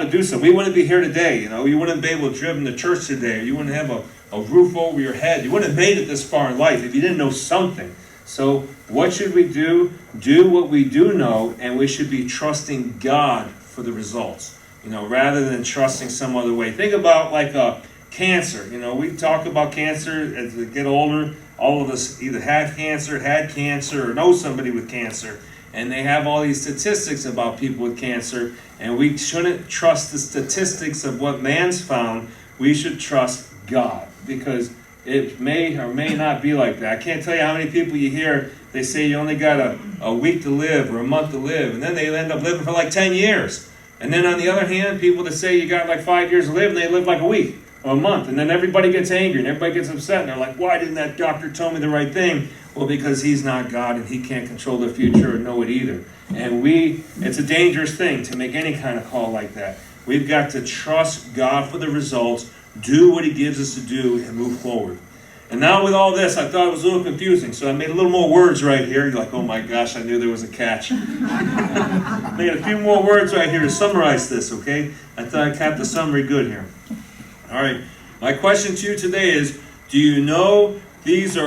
do something. We wouldn't be here today, you know. You wouldn't be able to drive to church today. Or you wouldn't have a roof over your head. You wouldn't have made it this far in life if you didn't know something. So what should we do? Do what we do know, and we should be trusting God for the results, you know, rather than trusting some other way. Think about like cancer. You know, we talk about cancer as we get older. All of us either have cancer, had cancer, or know somebody with cancer. And they have all these statistics about people with cancer. And we shouldn't trust the statistics of what man's found. We should trust God, because it may or may not be like that. I can't tell you how many people you hear, they say you only got a week to live or a month to live, and then they end up living for like 10 years. And then on the other hand, people that say you got like 5 years to live, and they live like a week or a month. And then everybody gets angry and everybody gets upset, and they're like, why didn't that doctor tell me the right thing? Well, because he's not God and he can't control the future or know it either. And it's a dangerous thing to make any kind of call like that. We've got to trust God for the results, do what He gives us to do, and move forward. And now with all this, I thought it was a little confusing, so I made a little more words right here. You're like, oh my gosh, I knew there was a catch. I made a few more words right here to summarize this, okay? I thought I kept the summary good here. All right, my question to you today is, do you know there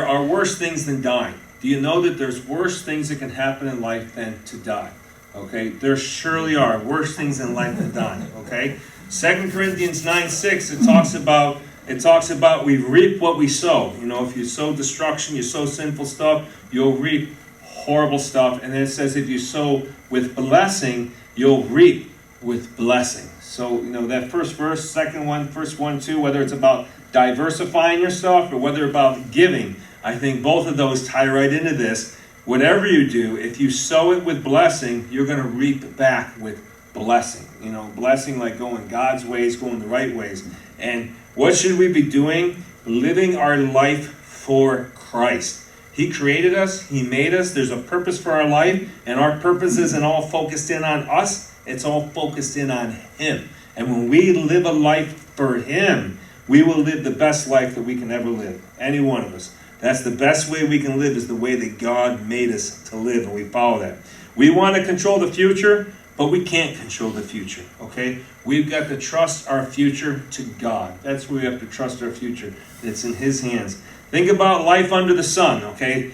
are worse things than dying? Do you know that there's worse things that can happen in life than to die? Okay, there surely are worse things in life than dying, okay? 2 Corinthians 9:6, it talks about we reap what we sow. You know, if you sow destruction, you sow sinful stuff, you'll reap horrible stuff. And then it says if you sow with blessing, you'll reap with blessing. So, you know, that first verse, second one, first 1, 2, whether it's about diversifying yourself or whether about giving, I think both of those tie right into this. Whatever you do, if you sow it with blessing, you're going to reap back with blessing. You know, blessing like going God's ways, going the right ways. And what should we be doing? Living our life for Christ. He created us. He made us. There's a purpose for our life. And our purpose isn't all focused in on us. It's all focused in on Him. And when we live a life for Him, we will live the best life that we can ever live. Any one of us. That's the best way we can live, is the way that God made us to live, and we follow that. We want to control the future, but we can't control the future, okay? We've got to trust our future to God. That's where we have to trust our future. It's in His hands. Think about life under the sun, okay?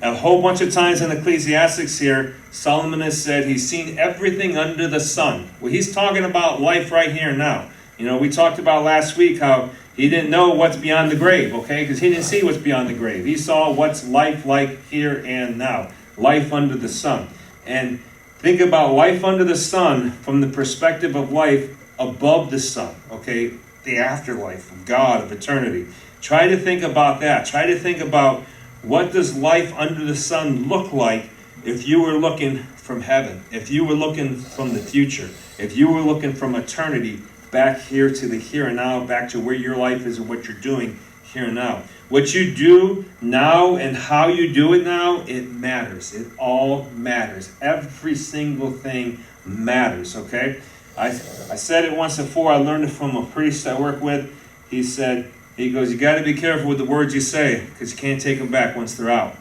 A whole bunch of times in Ecclesiastes here, Solomon has said he's seen everything under the sun. Well, he's talking about life right here and now. You know, we talked about last week how he didn't know what's beyond the grave, okay? Because he didn't see what's beyond the grave. He saw what's life like here and now. Life under the sun. And think about life under the sun from the perspective of life above the sun, okay? The afterlife of God, of eternity. Try to think about that. Try to think about what does life under the sun look like if you were looking from heaven, if you were looking from the future, if you were looking from eternity back here to the here and now, back to where your life is and what you're doing here and now. What you do now and how you do it now, it matters. It all matters. Every single thing matters, okay? I said it once before. I learned it from a priest I work with. He goes, you got to be careful with the words you say, because you can't take them back once they're out.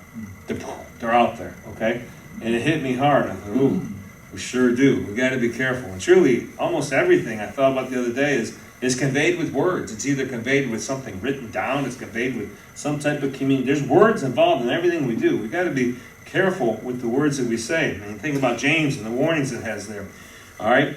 They're out there, okay? And it hit me hard. I thought, ooh, we sure do. We got to be careful. And truly, almost everything I thought about the other day is conveyed with words. It's either conveyed with something written down, it's conveyed with some type of communion. There's words involved in everything we do. We got to be careful with the words that we say. I mean, think about James and the warnings it has there. All right?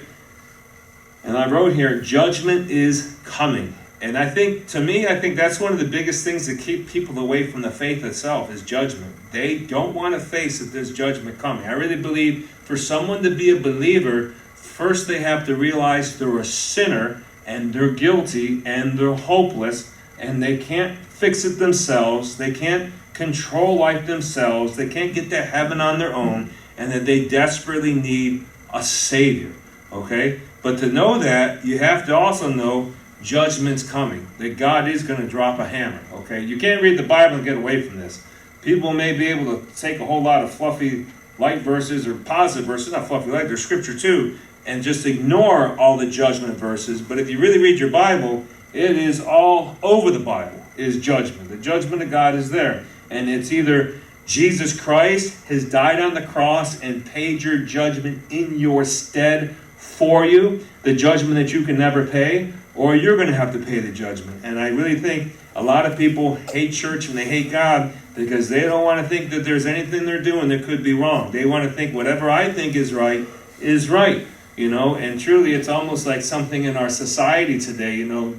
And I wrote here, judgment is coming. And I think that's one of the biggest things that keep people away from the faith itself is judgment. They don't want to face that there's judgment coming. I really believe for someone to be a believer, first they have to realize they're a sinner and they're guilty and they're hopeless and they can't fix it themselves. They can't control life themselves. They can't get to heaven on their own, and that they desperately need a Savior. Okay? But to know that, you have to also know judgment's coming, that God is going to drop a hammer, okay? You can't read the Bible and get away from this. People may be able to take a whole lot of fluffy light verses or positive verses, not fluffy light, they're scripture too, and just ignore all the judgment verses. But if you really read your Bible, it is all over the Bible is judgment. The judgment of God is there. And it's either Jesus Christ has died on the cross and paid your judgment in your stead for you, the judgment that you can never pay, or you're going to have to pay the judgment. And I really think a lot of people hate church and they hate God because they don't want to think that there's anything they're doing that could be wrong. They want to think whatever I think is right, you know, and truly it's almost like something in our society today, you know,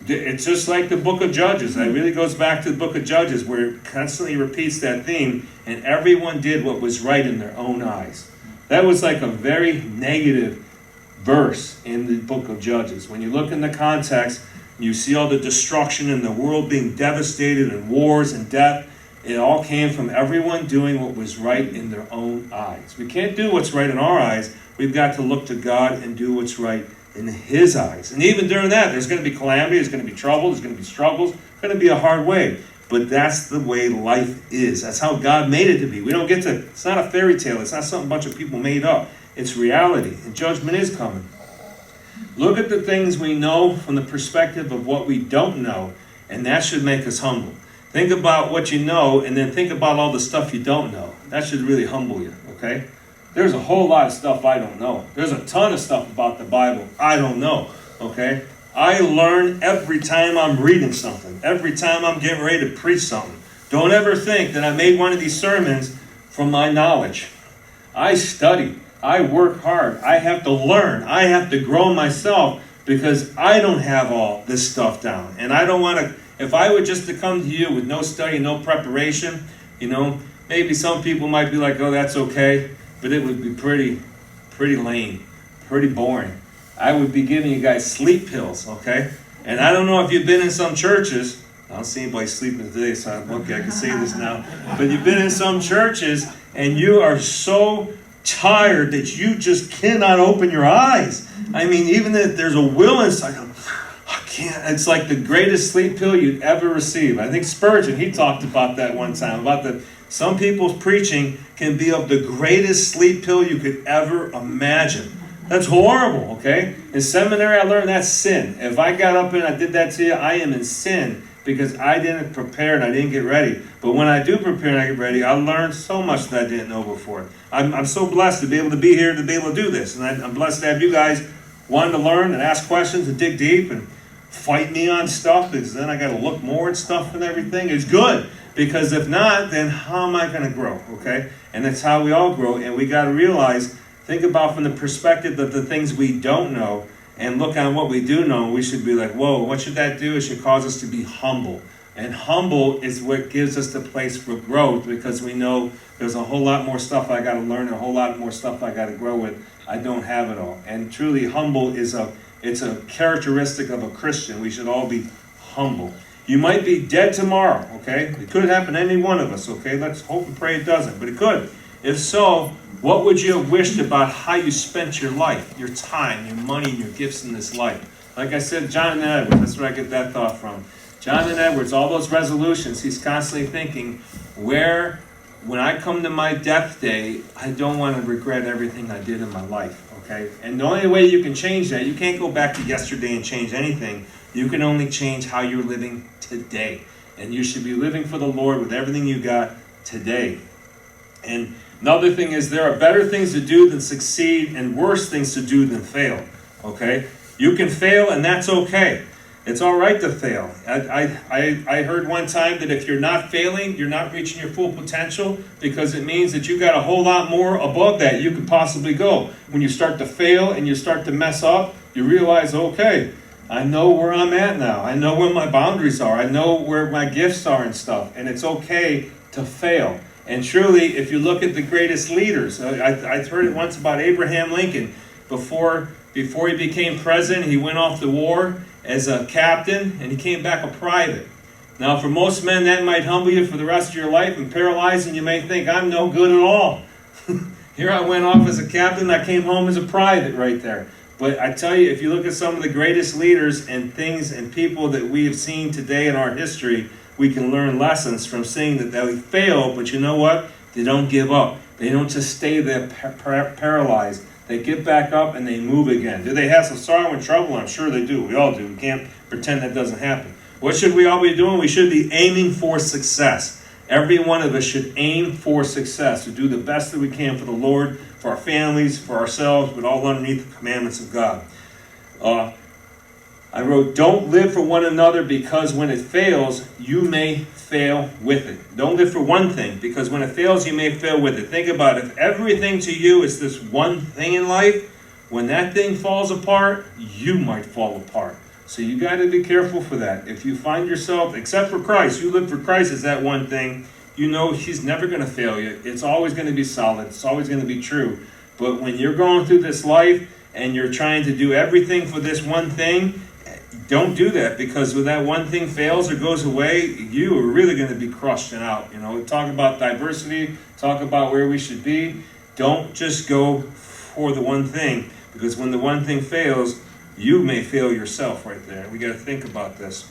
it's just like the book of Judges. It really goes back to the book of Judges where it constantly repeats that theme, and everyone did what was right in their own eyes. That was like a very negative verse in the book of Judges. When you look in the context, you see all the destruction and the world being devastated and wars and death. It all came from everyone doing what was right in their own eyes. We can't do what's right in our eyes. We've got to look to God and do what's right in His eyes. And even during that, there's going to be calamity, there's going to be trouble, there's going to be struggles, it's going to be a hard way. But that's the way life is. That's how God made it to be. We don't get to, it's not a fairy tale. It's not something a bunch of people made up. It's reality. And judgment is coming. Look at the things we know from the perspective of what we don't know, and that should make us humble. Think about what you know, and then think about all the stuff you don't know. That should really humble you, okay? There's a whole lot of stuff I don't know. There's a ton of stuff about the Bible I don't know, okay? I learn every time I'm reading something, every time I'm getting ready to preach something. Don't ever think that I made one of these sermons from my knowledge. I study. I work hard. I have to learn. I have to grow myself because I don't have all this stuff down. And I don't want to, if I were just to come to you with no study, no preparation, you know, maybe some people might be like, oh, that's okay. But it would be pretty lame, pretty boring. I would be giving you guys sleep pills, okay? And I don't know if you've been in some churches. I don't see anybody sleeping today, so I'm lucky I can say this now. But you've been in some churches, and you are so tired that you just cannot open your eyes. I mean, even if there's a will inside, I can't. It's like the greatest sleep pill you'd ever receive. I think Spurgeon, he talked about that one time, about some people's preaching can be of the greatest sleep pill you could ever imagine. That's horrible, okay? In seminary, I learned that's sin. If I got up and I did that to you, I am in sin because I didn't prepare and I didn't get ready. But when I do prepare and I get ready, I learned so much that I didn't know before. I'm so blessed to be able to be here, to be able to do this. And I'm blessed to have you guys wanting to learn and ask questions and dig deep and fight me on stuff because then I got to look more at stuff and everything. It's good because if not, then how am I going to grow, okay? And that's how we all grow. And we got to realize, think about from the perspective of the things we don't know and look on what we do know. We should be like, whoa, what should that do? It should cause us to be humble. And humble is what gives us the place for growth because we know there's a whole lot more stuff I got to learn, a whole lot more stuff I got to grow with. I don't have it all. And truly humble it's a characteristic of a Christian. We should all be humble. You might be dead tomorrow, okay? It could happen to any one of us, okay? Let's hope and pray it doesn't, but it could. If so, what would you have wished about how you spent your life, your time, your money, and your gifts in this life? Like I said, Jonathan Edwards, that's where I get that thought from. Jonathan Edwards, all those resolutions, he's constantly thinking, when I come to my death day, I don't want to regret everything I did in my life, okay? And the only way you can change that, you can't go back to yesterday and change anything. You can only change how you're living today. And you should be living for the Lord with everything you got today. And another thing is there are better things to do than succeed and worse things to do than fail, okay? You can fail and that's okay. It's all right to fail. I heard one time that if you're not failing, you're not reaching your full potential because it means that you got a whole lot more above that you could possibly go. When you start to fail and you start to mess up, you realize, okay, I know where I'm at now. I know where my boundaries are. I know where my gifts are and stuff. And it's okay to fail. And truly, if you look at the greatest leaders, I heard it once about Abraham Lincoln. Before he became president, he went off to war as a captain, and he came back a private. Now, for most men, that might humble you for the rest of your life and paralyze, and you may think, I'm no good at all. Here I went off as a captain, I came home as a private right there. But I tell you, if you look at some of the greatest leaders and things and people that we have seen today in our history, we can learn lessons from seeing that they fail, but you know what? They don't give up. They don't just stay there paralyzed. They get back up and they move again. Do they have some sorrow and trouble? I'm sure they do. We all do. We can't pretend that doesn't happen. What should we all be doing? We should be aiming for success. Every one of us should aim for success, to do the best that we can for the Lord, for our families, for ourselves, but all underneath the commandments of God. I wrote, don't live for one another, because when it fails, you may fail with it. Don't live for one thing, because when it fails, you may fail with it. Think about it. If everything to you is this one thing in life, when that thing falls apart, you might fall apart. So you got to be careful for that. If you find yourself, except for Christ, you live for Christ as that one thing, you know He's never going to fail you. It's always going to be solid. It's always going to be true. But when you're going through this life and you're trying to do everything for this one thing, don't do that, because when that one thing fails or goes away, you are really going to be crushed and out. Talk about diversity, talk about where we should be. Don't just go for the one thing, because when the one thing fails, you may fail yourself right there. We got to think about this.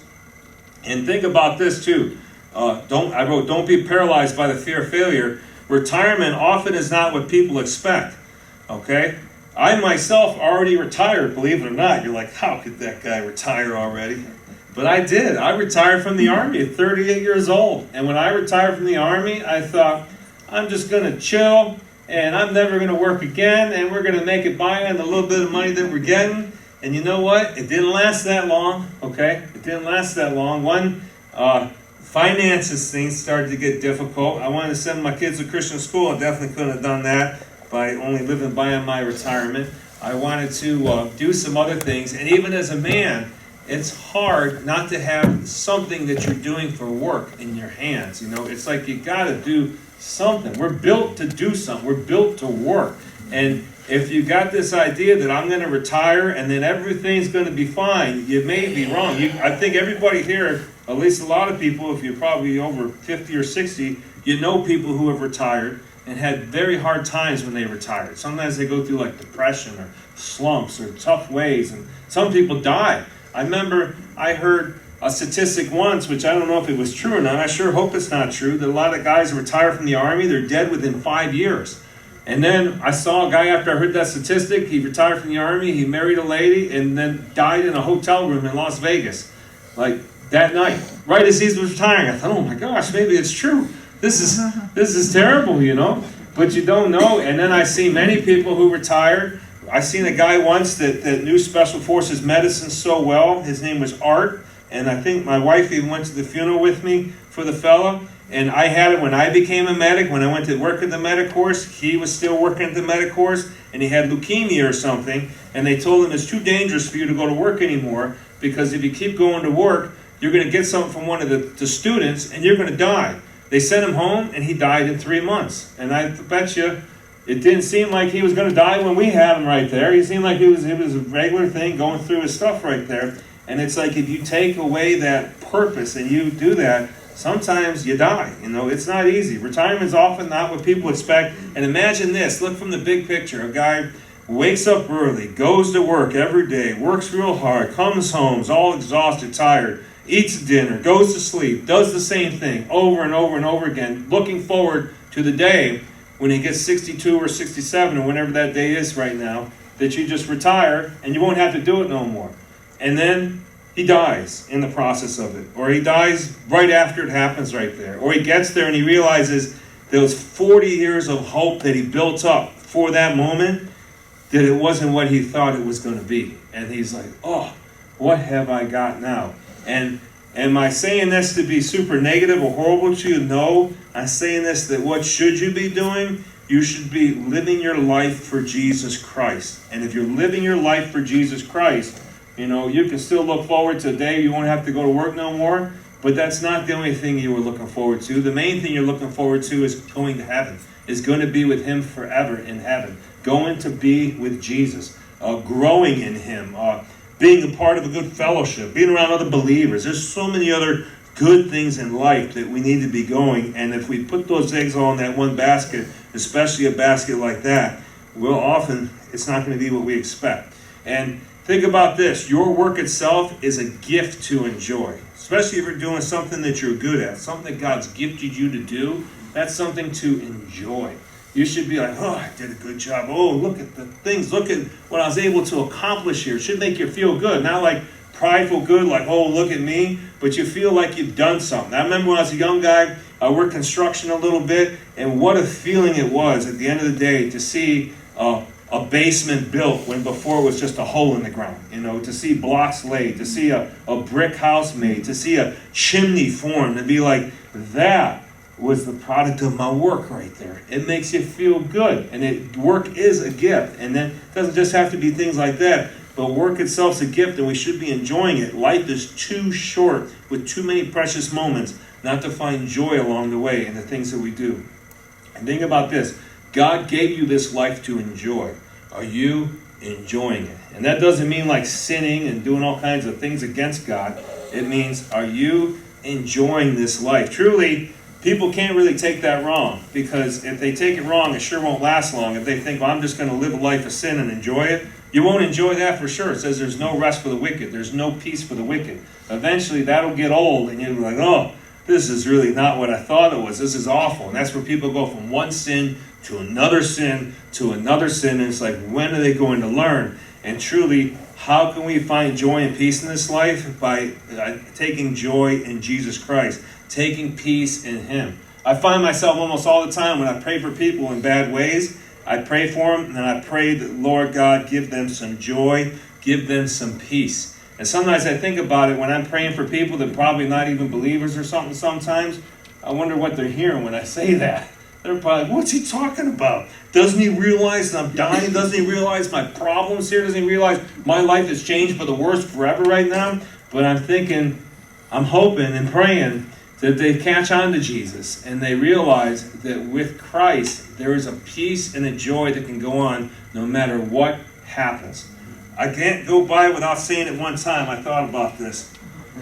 And think about this too. Don't be paralyzed by the fear of failure. Retirement often is not what people expect. Okay? I myself already retired, believe it or not. You're like, how could that guy retire already? But I did. I retired from the Army at 38 years old. And when I retired from the Army, I thought, I'm just going to chill, and I'm never going to work again, and we're going to make it by on the little bit of money that we're getting. And you know what? It didn't last that long, okay? It didn't last that long. Finances things started to get difficult. I wanted to send my kids to Christian school. I definitely couldn't have done that by only living by on my retirement. I wanted to do some other things. And even as a man, it's hard not to have something that you're doing for work in your hands. It's like you got to do something. We're built to do something. We're built to work. And if you got this idea that I'm going to retire and then everything's going to be fine, you may be wrong. I think everybody here, at least a lot of people, if you're probably over 50 or 60, you know people who have retired and had very hard times when they retired. Sometimes they go through like depression or slumps or tough ways, and some people die. I remember I heard a statistic once, which I don't know if it was true or not. I sure hope it's not true, that a lot of guys retire from the Army, they're dead within 5 years. And then I saw a guy, after I heard that statistic, he retired from the Army, he married a lady, and then died in a hotel room in Las Vegas. Like that night, right as he was retiring. I thought, oh my gosh, maybe it's true. This is terrible, but you don't know. And then I see many people who retired. I seen a guy once that knew Special Forces medicine so well. His name was Art, and I think my wife even went to the funeral with me for the fellow. And I had it when I became a medic. When I went to work at the medic course, he was still working at the medic course, and he had leukemia or something. And they told him it's too dangerous for you to go to work anymore, because if you keep going to work, you're going to get something from one of the students, and you're going to die. They sent him home, and he died in 3 months. And I bet you, it didn't seem like he was going to die when we had him right there. He seemed like it was a regular thing going through his stuff right there. And it's like if you take away that purpose and you do that, sometimes you die. It's not easy. Retirement's often not what people expect. And imagine this. Look from the big picture. A guy wakes up early, goes to work every day, works real hard, comes home, is all exhausted, tired, eats dinner, goes to sleep, does the same thing over and over and over again, looking forward to the day when he gets 62 or 67 or whenever that day is right now, that you just retire and you won't have to do it no more. And then he dies in the process of it, or he dies right after it happens right there, or he gets there and he realizes those 40 years of hope that he built up for that moment, that it wasn't what he thought it was going to be. And he's like, oh, what have I got now? And am I saying this to be super negative or horrible to you? No, I'm saying this that what should you be doing? You should be living your life for Jesus Christ. And if you're living your life for Jesus Christ, you can still look forward to a day you won't have to go to work no more, but that's not the only thing you were looking forward to. The main thing you're looking forward to is going to heaven, is going to be with Him forever in heaven, going to be with Jesus, growing in Him, being a part of a good fellowship, being around other believers. There's so many other good things in life that we need to be going, and if we put those eggs all in that one basket, especially a basket like that, it's not going to be what we expect. And think about this. Your work itself is a gift to enjoy. Especially if you're doing something that you're good at, something that God's gifted you to do, that's something to enjoy. You should be like, oh, I did a good job. Oh, look at the things. Look at what I was able to accomplish here. It should make you feel good. Not like prideful good, like, oh, look at me. But you feel like you've done something. I remember when I was a young guy, I worked construction a little bit, and what a feeling it was at the end of the day to see a basement built when before it was just a hole in the ground. You know, to see blocks laid, to see a brick house made, to see a chimney formed, and be like, that was the product of my work right there. It makes you feel good. And work is a gift. And then it doesn't just have to be things like that, but work itself is a gift, and we should be enjoying it. Life is too short with too many precious moments not to find joy along the way in the things that we do. And think about this. God gave you this life to enjoy. Are you enjoying it? And that doesn't mean like sinning and doing all kinds of things against God. It means, are you enjoying this life? Truly, people can't really take that wrong, because if they take it wrong, it sure won't last long. If they think, well, I'm just going to live a life of sin and enjoy it, you won't enjoy that for sure. It says there's no rest for the wicked. There's no peace for the wicked. Eventually, that'll get old, and you'll be like, oh, this is really not what I thought it was. This is awful. And that's where people go from one sin to another sin to another sin. And it's like, when are they going to learn? And truly, how can we find joy and peace in this life? By taking joy in Jesus Christ, taking peace in Him. I find myself almost all the time when I pray for people in bad ways, I pray for them, and then I pray that, Lord God, give them some joy, give them some peace. And sometimes I think about it when I'm praying for people that probably not even believers or something sometimes. I wonder what they're hearing when I say that. They're probably like, what's he talking about? Doesn't he realize that I'm dying? Doesn't he realize my problems here? Doesn't he realize my life has changed for the worse forever right now? But I'm thinking, I'm hoping and praying that they catch on to Jesus and they realize that with Christ, there is a peace and a joy that can go on no matter what happens. I can't go by without saying it one time. I thought about this.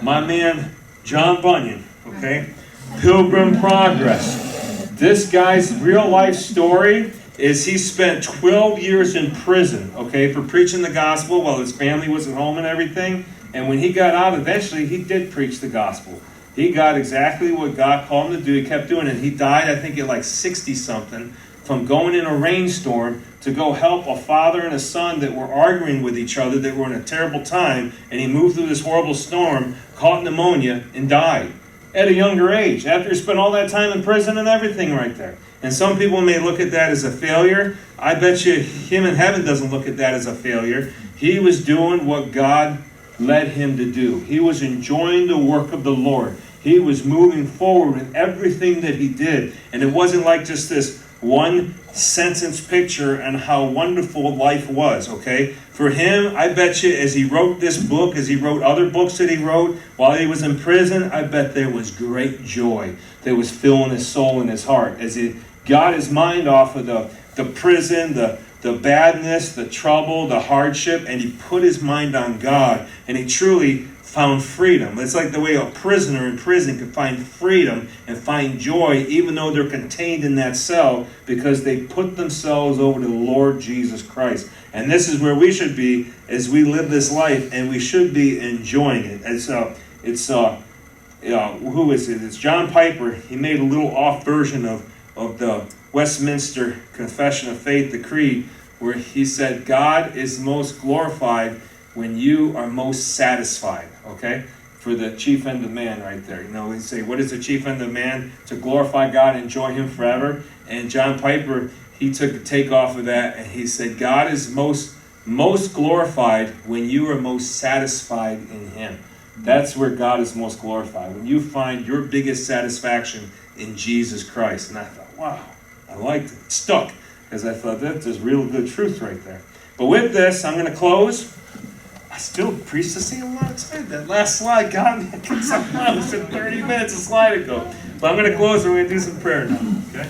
My man, John Bunyan, okay? Pilgrim Progress. This guy's real life story is he spent 12 years in prison, okay, for preaching the gospel while his family was at home and everything. And when he got out, eventually he did preach the gospel. He got exactly what God called him to do. He kept doing it. He died, I think, at like 60-something from going in a rainstorm to go help a father and a son that were arguing with each other, that were in a terrible time. And he moved through this horrible storm, caught pneumonia, and died at a younger age, after he spent all that time in prison and everything right there. And some people may look at that as a failure. I bet you him in heaven doesn't look at that as a failure. He was doing what God led him to do. He was enjoying the work of the Lord. He was moving forward in everything that he did. And it wasn't like just this one sentence picture on how wonderful life was, okay? For him, I bet you, as he wrote this book, as he wrote other books that he wrote while he was in prison, I bet there was great joy that was filling his soul and his heart as he got his mind off of the prison, the badness, the trouble, the hardship, and he put his mind on God, and he truly found freedom. It's like the way a prisoner in prison can find freedom and find joy even though they're contained in that cell, because they put themselves over to the Lord Jesus Christ. And this is where we should be as we live this life, and we should be enjoying it. Who is it? It's John Piper. He made a little off version of the Westminster Confession of Faith, the Creed, where he said, God is most glorified when you are most satisfied, okay? For the chief end of man right there. You know, we say, what is the chief end of man? To glorify God and enjoy Him forever. And John Piper, he took a take off of that, and he said, God is most glorified when you are most satisfied in Him. That's where God is most glorified. When you find your biggest satisfaction in Jesus Christ. And I thought, wow, I liked it. It stuck. Because I thought, that's just real good truth right there. But with this, I'm going to close. I still preached the same amount of time. That last slide got me. I was in 30 minutes a slide ago. But I'm going to close and we're going to do some prayer now. Okay?